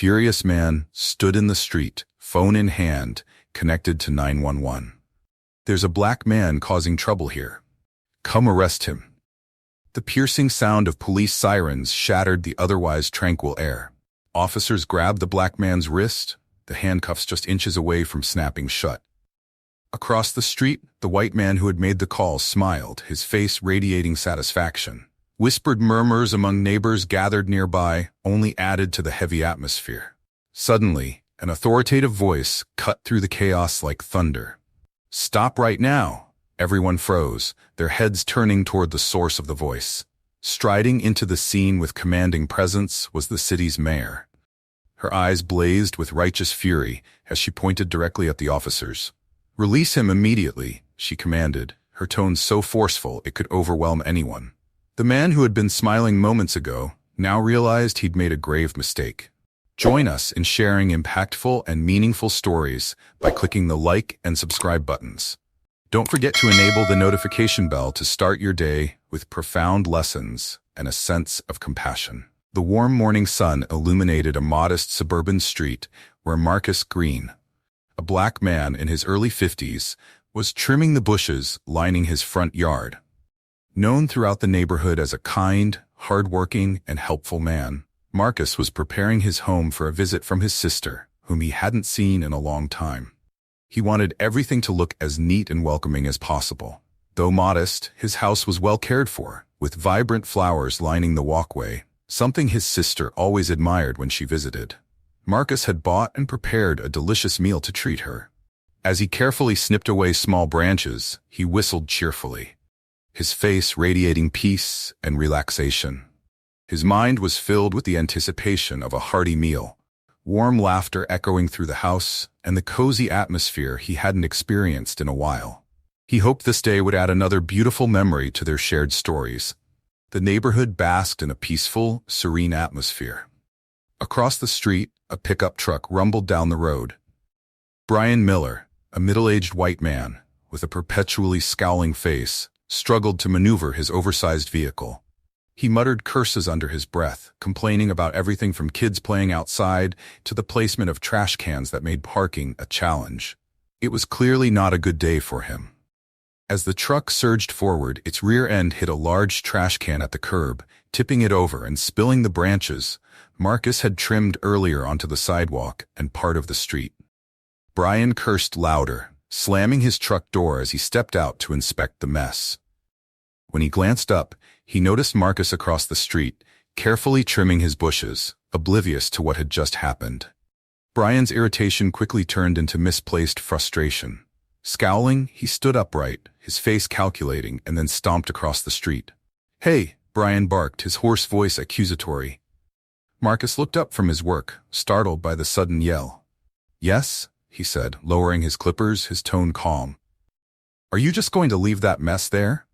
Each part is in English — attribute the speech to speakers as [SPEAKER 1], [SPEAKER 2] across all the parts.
[SPEAKER 1] Furious man stood in the street, phone in hand, connected to 911. There's a black man causing trouble here. Come arrest him. The piercing sound of police sirens shattered the otherwise tranquil air. Officers grabbed the black man's wrist, the handcuffs just inches away from snapping shut. Across the street, the white man who had made the call smiled, his face radiating satisfaction. Whispered murmurs among neighbors gathered nearby only added to the heavy atmosphere. Suddenly, an authoritative voice cut through the chaos like thunder. "Stop right now!" Everyone froze, their heads turning toward the source of the voice. Striding into the scene with commanding presence was the city's mayor. Her eyes blazed with righteous fury as she pointed directly at the officers. "Release him immediately," she commanded, her tone so forceful it could overwhelm anyone. The man who had been smiling moments ago now realized he'd made a grave mistake. Join us in sharing impactful and meaningful stories by clicking the like and subscribe buttons. Don't forget to enable the notification bell to start your day with profound lessons and a sense of compassion. The warm morning sun illuminated a modest suburban street where Marcus Green, a black man in his early 50s, was trimming the bushes lining his front yard. Known throughout the neighborhood as a kind, hard-working, and helpful man, Marcus was preparing his home for a visit from his sister, whom he hadn't seen in a long time. He wanted everything to look as neat and welcoming as possible. Though modest, his house was well cared for, with vibrant flowers lining the walkway, something his sister always admired when she visited. Marcus had bought and prepared a delicious meal to treat her. As he carefully snipped away small branches, he whistled cheerfully, his face radiating peace and relaxation. His mind was filled with the anticipation of a hearty meal, warm laughter echoing through the house, and the cozy atmosphere he hadn't experienced in a while. He hoped this day would add another beautiful memory to their shared stories. The neighborhood basked in a peaceful, serene atmosphere. Across the street, a pickup truck rumbled down the road. Brian Miller, a middle-aged white man with a perpetually scowling face, struggled to maneuver his oversized vehicle. He muttered curses under his breath, complaining about everything from kids playing outside to the placement of trash cans that made parking a challenge. It was clearly not a good day for him. As the truck surged forward, its rear end hit a large trash can at the curb, tipping it over and spilling the branches Marcus had trimmed earlier onto the sidewalk and part of the street. Brian cursed louder, slamming his truck door as he stepped out to inspect the mess. When he glanced up, he noticed Marcus across the street, carefully trimming his bushes, oblivious to what had just happened. Brian's irritation quickly turned into misplaced frustration. Scowling, he stood upright, his face calculating, and then stomped across the street. "Hey!" Brian barked, his hoarse voice accusatory. Marcus looked up from his work, startled by the sudden yell. "Yes?" he said, lowering his clippers, his tone calm. "Are you just going to leave that mess there?"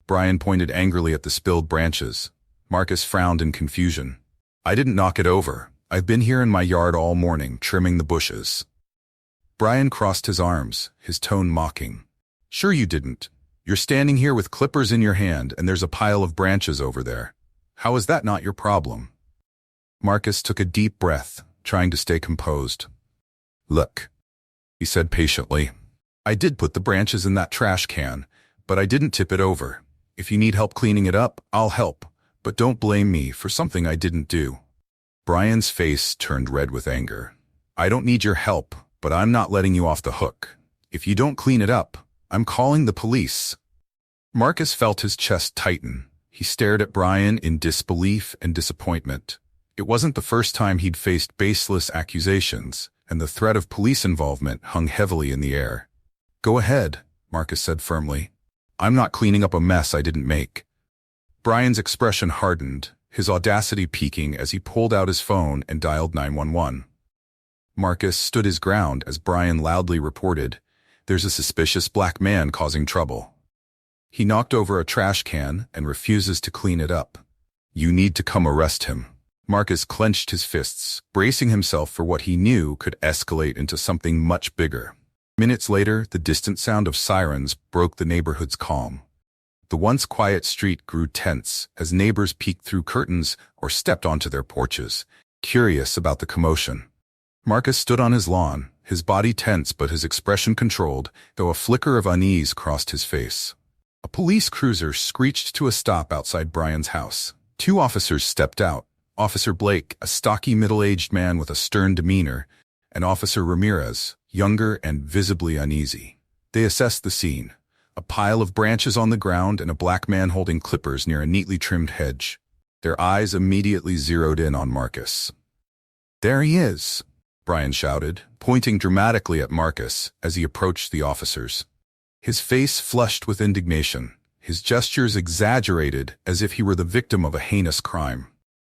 [SPEAKER 1] Brian pointed angrily at the spilled branches. Marcus frowned in confusion. "I didn't knock it over. I've been here in my yard all morning, trimming the bushes." Brian crossed his arms, his tone mocking. "Sure you didn't. You're standing here with clippers in your hand and there's a pile of branches over there. How is that not your problem?" Marcus took a deep breath, trying to stay composed. "Look," he said patiently, "I did put the branches in that trash can, but I didn't tip it over. If you need help cleaning it up, I'll help, but don't blame me for something I didn't do." Brian's face turned red with anger. "I don't need your help, but I'm not letting you off the hook. If you don't clean it up, I'm calling the police." Marcus felt his chest tighten. He stared at Brian in disbelief and disappointment. It wasn't the first time he'd faced baseless accusations, and the threat of police involvement hung heavily in the air. "Go ahead," Marcus said firmly. "I'm not cleaning up a mess I didn't make." Brian's expression hardened, his audacity peaking as he pulled out his phone and dialed 911. Marcus stood his ground as Brian loudly reported, "There's a suspicious black man causing trouble. He knocked over a trash can and refuses to clean it up. You need to come arrest him." Marcus clenched his fists, bracing himself for what he knew could escalate into something much bigger. Minutes later, the distant sound of sirens broke the neighborhood's calm. The once quiet street grew tense as neighbors peeked through curtains or stepped onto their porches, curious about the commotion. Marcus stood on his lawn, his body tense but his expression controlled, though a flicker of unease crossed his face. A police cruiser screeched to a stop outside Brian's house. 2 officers stepped out. Officer Blake, a stocky middle-aged man with a stern demeanor, and Officer Ramirez, younger and visibly uneasy. They assessed the scene. A pile of branches on the ground and a black man holding clippers near a neatly trimmed hedge. Their eyes immediately zeroed in on Marcus. "There he is," Brian shouted, pointing dramatically at Marcus as he approached the officers. His face flushed with indignation, his gestures exaggerated as if he were the victim of a heinous crime.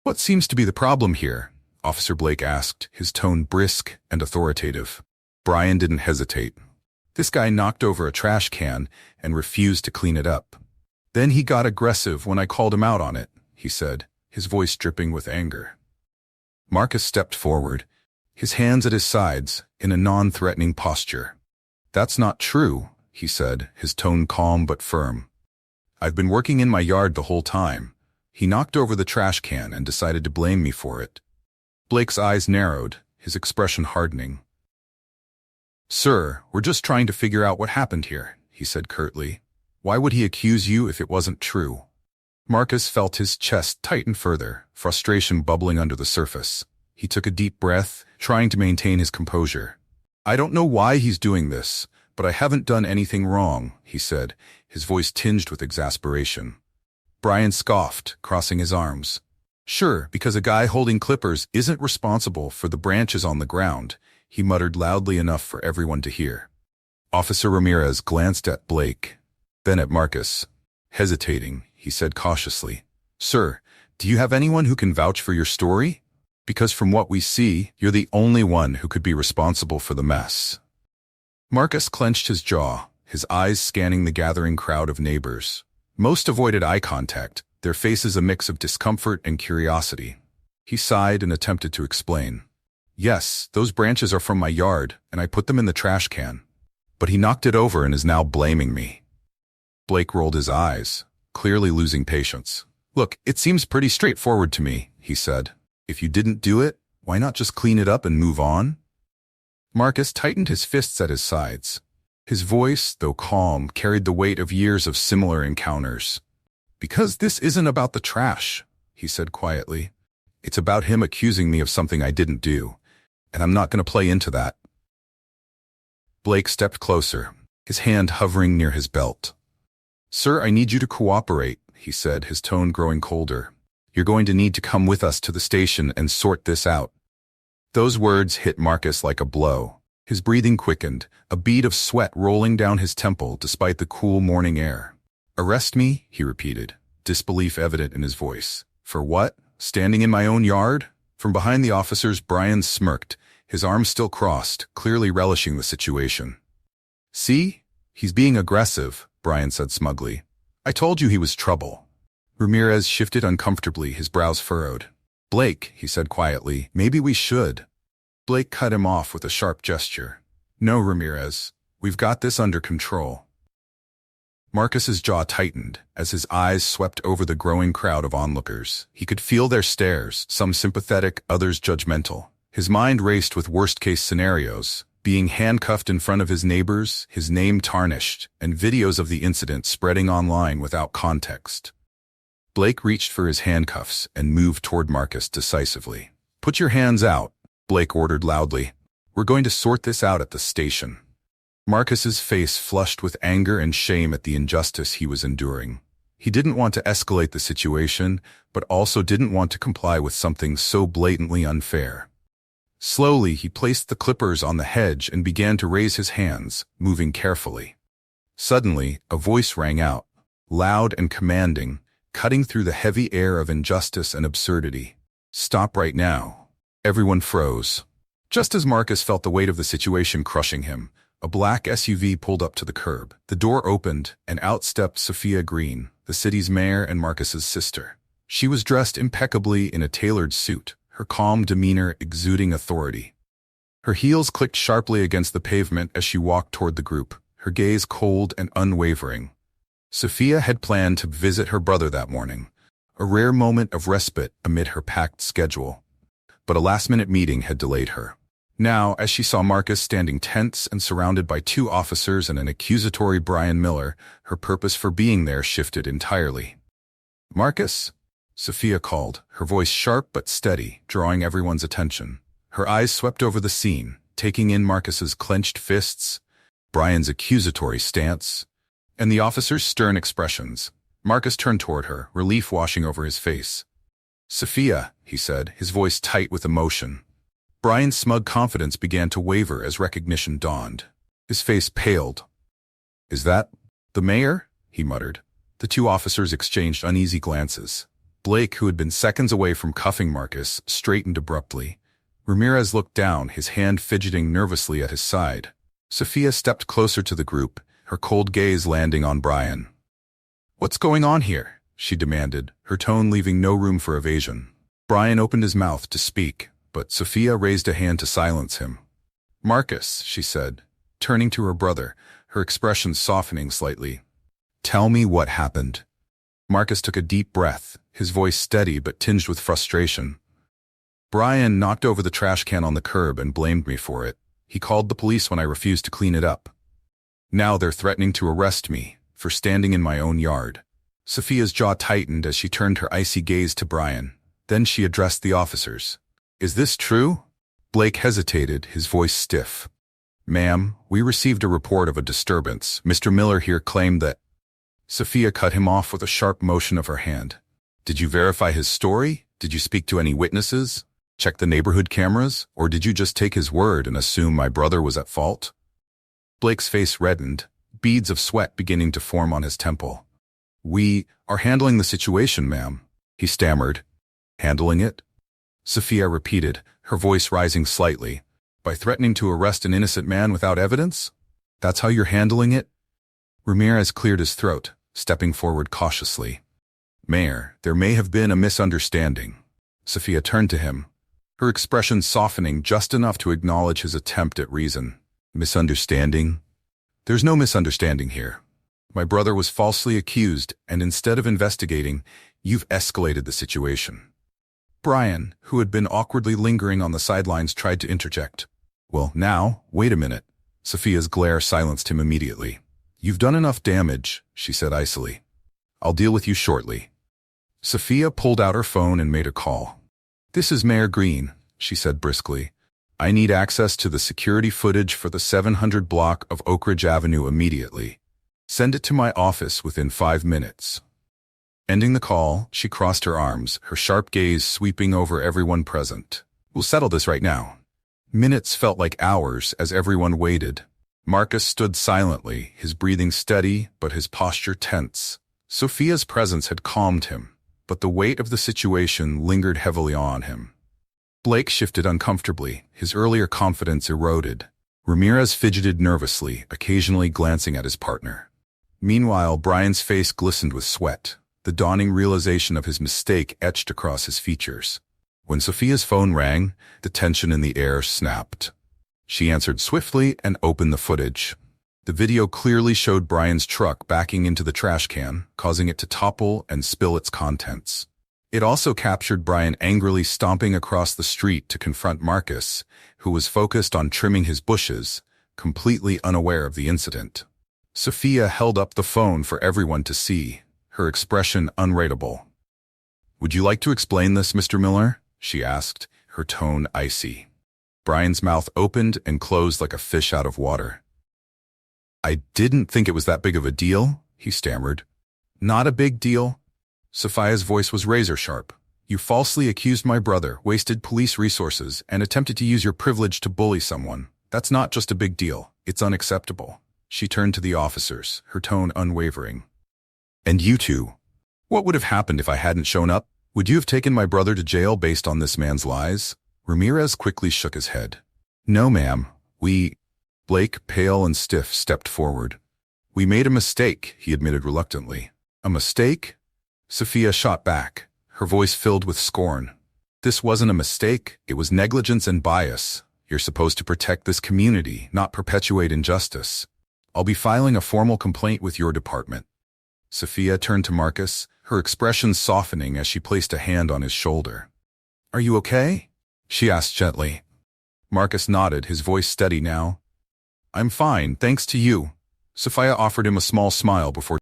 [SPEAKER 1] "What seems to be the problem here?" Officer Blake asked, his tone brisk and authoritative. Brian didn't hesitate. "This guy knocked over a trash can and refused to clean it up. Then he got aggressive when I called him out on it," he said, his voice dripping with anger. Marcus stepped forward, his hands at his sides, in a non-threatening posture. "That's not true," he said, his tone calm but firm. "I've been working in my yard the whole time. He knocked over the trash can and decided to blame me for it." Blake's eyes narrowed, his expression hardening. "Sir, we're just trying to figure out what happened here," he said curtly. "Why would he accuse you if it wasn't true?" Marcus felt his chest tighten further, frustration bubbling under the surface. He took a deep breath, trying to maintain his composure. "I don't know why he's doing this, but I haven't done anything wrong," he said, his voice tinged with exasperation. Brian scoffed, crossing his arms. "Sure, because a guy holding clippers isn't responsible for the branches on the ground," he muttered loudly enough for everyone to hear. Officer Ramirez glanced at Blake, then at Marcus. Hesitating, he said cautiously, "Sir, do you have anyone who can vouch for your story? Because from what we see, you're the only one who could be responsible for the mess." Marcus clenched his jaw, his eyes scanning the gathering crowd of neighbors. Most avoided eye contact, their faces a mix of discomfort and curiosity. He sighed and attempted to explain. "Yes, those branches are from my yard, and I put them in the trash can. But he knocked it over and is now blaming me." Blake rolled his eyes, clearly losing patience. "Look, it seems pretty straightforward to me," he said. "If you didn't do it, why not just clean it up and move on?" Marcus tightened his fists at his sides. His voice, though calm, carried the weight of years of similar encounters. "Because this isn't about the trash," he said quietly. "It's about him accusing me of something I didn't do, and I'm not going to play into that." Blake stepped closer, his hand hovering near his belt. "Sir, I need you to cooperate," he said, his tone growing colder. "You're going to need to come with us to the station and sort this out." Those words hit Marcus like a blow. His breathing quickened, a bead of sweat rolling down his temple despite the cool morning air. "Arrest me?" he repeated, disbelief evident in his voice. "For what? Standing in my own yard?" From behind the officers, Brian smirked, his arms still crossed, clearly relishing the situation. "See? He's being aggressive," Brian said smugly. "I told you he was trouble." Ramirez shifted uncomfortably, his brows furrowed. "Blake," he said quietly, "maybe we should." Blake cut him off with a sharp gesture. "No, Ramirez. We've got this under control." Marcus's jaw tightened as his eyes swept over the growing crowd of onlookers. He could feel their stares, some sympathetic, others judgmental. His mind raced with worst-case scenarios, being handcuffed in front of his neighbors, his name tarnished, and videos of the incident spreading online without context. Blake reached for his handcuffs and moved toward Marcus decisively. "Put your hands out," Blake ordered loudly. "We're going to sort this out at the station." Marcus's face flushed with anger and shame at the injustice he was enduring. He didn't want to escalate the situation, but also didn't want to comply with something so blatantly unfair. Slowly, he placed the clippers on the hedge and began to raise his hands, moving carefully. Suddenly, a voice rang out, loud and commanding, cutting through the heavy air of injustice and absurdity. "Stop right now." Everyone froze. Just as Marcus felt the weight of the situation crushing him, a black SUV pulled up to the curb. The door opened, and out stepped Sophia Green, the city's mayor and Marcus's sister. She was dressed impeccably in a tailored suit, her calm demeanor exuding authority. Her heels clicked sharply against the pavement as she walked toward the group, her gaze cold and unwavering. Sophia had planned to visit her brother that morning, a rare moment of respite amid her packed schedule. but a last-minute meeting had delayed her. Now, as she saw Marcus standing tense and surrounded by 2 officers and an accusatory Brian Miller, her purpose for being there shifted entirely. "Marcus?" Sophia called, her voice sharp but steady, drawing everyone's attention. Her eyes swept over the scene, taking in Marcus's clenched fists, Brian's accusatory stance, and the officer's stern expressions. Marcus turned toward her, relief washing over his face. "Sophia," he said, his voice tight with emotion. Brian's smug confidence began to waver as recognition dawned. His face paled. "Is that the mayor?" he muttered. The 2 officers exchanged uneasy glances. Blake, who had been seconds away from cuffing Marcus, straightened abruptly. Ramirez looked down, his hand fidgeting nervously at his side. Sophia stepped closer to the group, her cold gaze landing on Brian. "What's going on here?" she demanded, her tone leaving no room for evasion. Brian opened his mouth to speak, but Sophia raised a hand to silence him. "Marcus," she said, turning to her brother, her expression softening slightly. "Tell me what happened." Marcus took a deep breath, his voice steady but tinged with frustration. "Brian knocked over the trash can on the curb and blamed me for it. He called the police when I refused to clean it up. Now they're threatening to arrest me for standing in my own yard." Sophia's jaw tightened as she turned her icy gaze to Brian. Then she addressed the officers. "Is this true?" Blake hesitated, his voice stiff. "Ma'am, we received a report of a disturbance. Mr. Miller here claimed that—" Sophia cut him off with a sharp motion of her hand. "Did you verify his story? Did you speak to any witnesses? Check the neighborhood cameras? Or did you just take his word and assume my brother was at fault?" Blake's face reddened, beads of sweat beginning to form on his temple. "We are handling the situation, ma'am," he stammered. "Handling it?" Sophia repeated, her voice rising slightly. "By threatening to arrest an innocent man without evidence? That's how you're handling it?" Ramirez cleared his throat, stepping forward cautiously. "Mayor, there may have been a misunderstanding." Sophia turned to him, her expression softening just enough to acknowledge his attempt at reason. "Misunderstanding? There's no misunderstanding here. My brother was falsely accused, and instead of investigating, you've escalated the situation." Brian, who had been awkwardly lingering on the sidelines, tried to interject. "Well, now, wait a minute." Sophia's glare silenced him immediately. "You've done enough damage," she said icily. "I'll deal with you shortly." Sophia pulled out her phone and made a call. "This is Mayor Green," she said briskly. "I need access to the security footage for the 700 block of Oak Ridge Avenue immediately. Send it to my office within 5 minutes." Ending the call, she crossed her arms, her sharp gaze sweeping over everyone present. "We'll settle this right now." Minutes felt like hours as everyone waited. Marcus stood silently, his breathing steady but his posture tense. Sophia's presence had calmed him, but the weight of the situation lingered heavily on him. Blake shifted uncomfortably, his earlier confidence eroded. Ramirez fidgeted nervously, occasionally glancing at his partner. Meanwhile, Brian's face glistened with sweat, the dawning realization of his mistake etched across his features. When Sophia's phone rang, the tension in the air snapped. She answered swiftly and opened the footage. The video clearly showed Brian's truck backing into the trash can, causing it to topple and spill its contents. It also captured Brian angrily stomping across the street to confront Marcus, who was focused on trimming his bushes, completely unaware of the incident. Sophia held up the phone for everyone to see, her expression unreadable. "Would you like to explain this, Mr. Miller?" she asked, her tone icy. Brian's mouth opened and closed like a fish out of water. "I didn't think it was that big of a deal," he stammered. "Not a big deal?" Sophia's voice was razor-sharp. "You falsely accused my brother, wasted police resources, and attempted to use your privilege to bully someone. That's not just a big deal. It's unacceptable." She turned to the officers, her tone unwavering. "And you two? What would have happened if I hadn't shown up? Would you have taken my brother to jail based on this man's lies?" Ramirez quickly shook his head. "No, ma'am. Blake, pale and stiff, stepped forward. "We made a mistake," he admitted reluctantly. "A mistake?" Sophia shot back, her voice filled with scorn. "This wasn't a mistake. It was negligence and bias. You're supposed to protect this community, not perpetuate injustice. I'll be filing a formal complaint with your department." Sophia turned to Marcus, her expression softening as she placed a hand on his shoulder. "Are you okay?" she asked gently. Marcus nodded, his voice steady now. I'm fine, thanks to you. Sophia offered him a small smile before